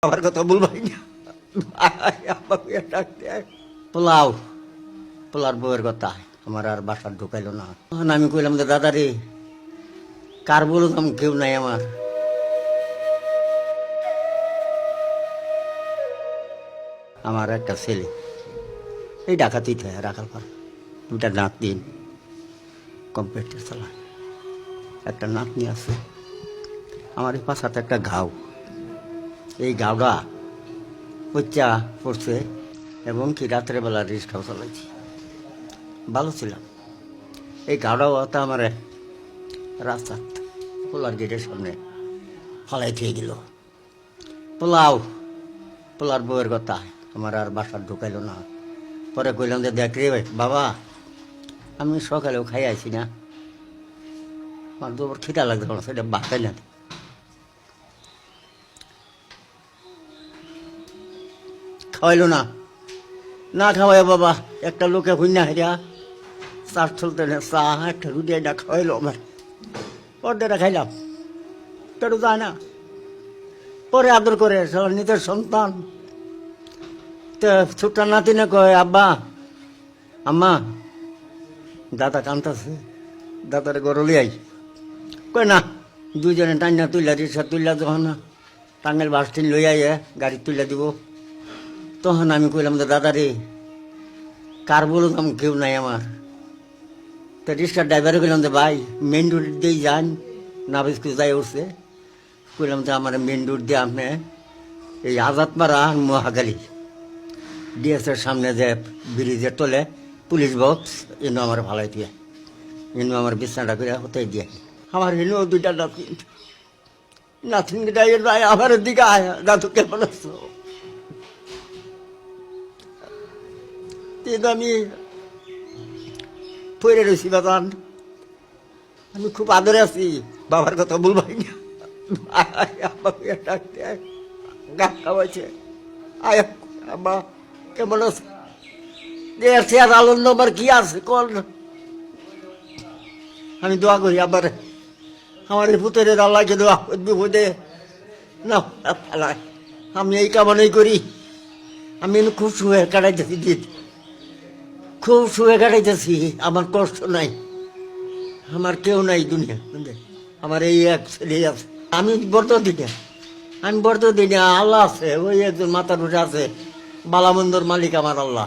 আমার কথা বলবাই না। পোলাও পোলার বউয়ের কথা আমার আর বাসার ঢুকাইলো না। তখন আমি কইলাম যে দাদা রে, কার বলতাম কেউ নাই আমার। আমার একটা ছেলে এই ডাকাতি থেকে রাখার পর দুটা নাতনি কম্পিউটার চালায়, একটা নাতনি আছে। আমার এই পাশাতে একটা ঘাও, এই ঘাওটা পচা পড়ছে এবং কি রাত্রে বেলা রিক্সাও চালাইছি, ভালো ছিলাম। এই ঘাওটাও তো আমার রাস্তা পোলার গেটের সামনে ফালাই থেকে গেল। পোলার বউয়ের কথা আমার আর বাসার ঢুকাইলো না। পরে কইলাম যে দেখ রে বাবা, আমি সকালেও খাই আছি না, আমার তো আবার খিদা লাগতো না, সেটা বাসাই না। খাওয়াইলো না, না খাওয়াই বাবা একটা লোকে হুইনা হেরা চার চলতে না, চা একটা রুটি না খাওয়াইলো আমার, অর্ধেকটা খাইলাম, পেটও যায় না। পরে আদর করে সবার নিজের সন্তান। তো ছোট্ট নাতিনে কয় আব্বা আম্মা দাদা কান্তাছে, দাদারে গরলি আই। কয় না, দুইজনে টাইনা তুইলা রিক্সা তুইলা যখন টাঙ্গের বাস ট্রেন লই আইয়ে গাড়ি তুইলা দিব, তখন আমি কইলাম যে দাদা রে, কার বলতাম কেউ নাই আমার। তো রিক্সার ড্রাইভারে কইলাম যে ভাই মেন রোড দিয়েই যান, নাবিস্কু যাই উঠছে। কইলাম যে আমার মেন রোড দিয়ে আপনি এই আজাদপাড়া মহাখালী ডিএসের সামনে যে ব্রিজের তলে পুলিশ বক্স, এনে আমার ভালাই দিয়ে, এনে আমার বিছনাটা করে হতে দিয়ে। আমার এনেও দুইটা নাতিন, নাতিনটা ভাই আমার দিকে আয়, দাদু কেমন আছো? আমি পড়ে রয়েছি বাজান, আমি খুব আদরে আছি, বাবার কথা বলবাই না। গা খাওয়াইছে, আয় আব্বা কেমন আছে? আর আনন্দ আমার কি আছে কল। আমি দোয়া করি আবার আমার এই পুতরের আল্লাহকে দোয়া বিপদে না ফেলায়। আমি এই কামনাই করি। আমি খুব সুখে কাটাইতেছি দিন, খুব সুখে কাটাইতেছি, আমার কষ্ট নাই, আমার কেউ নাই দুনিয়া, আমার এই এক ছেলে আছে। আমি বর্ত দিনে আল্লাহ আছে, ওই একজন মাথার উঠে আছে, বালামন্দর মালিক আমার আল্লাহ।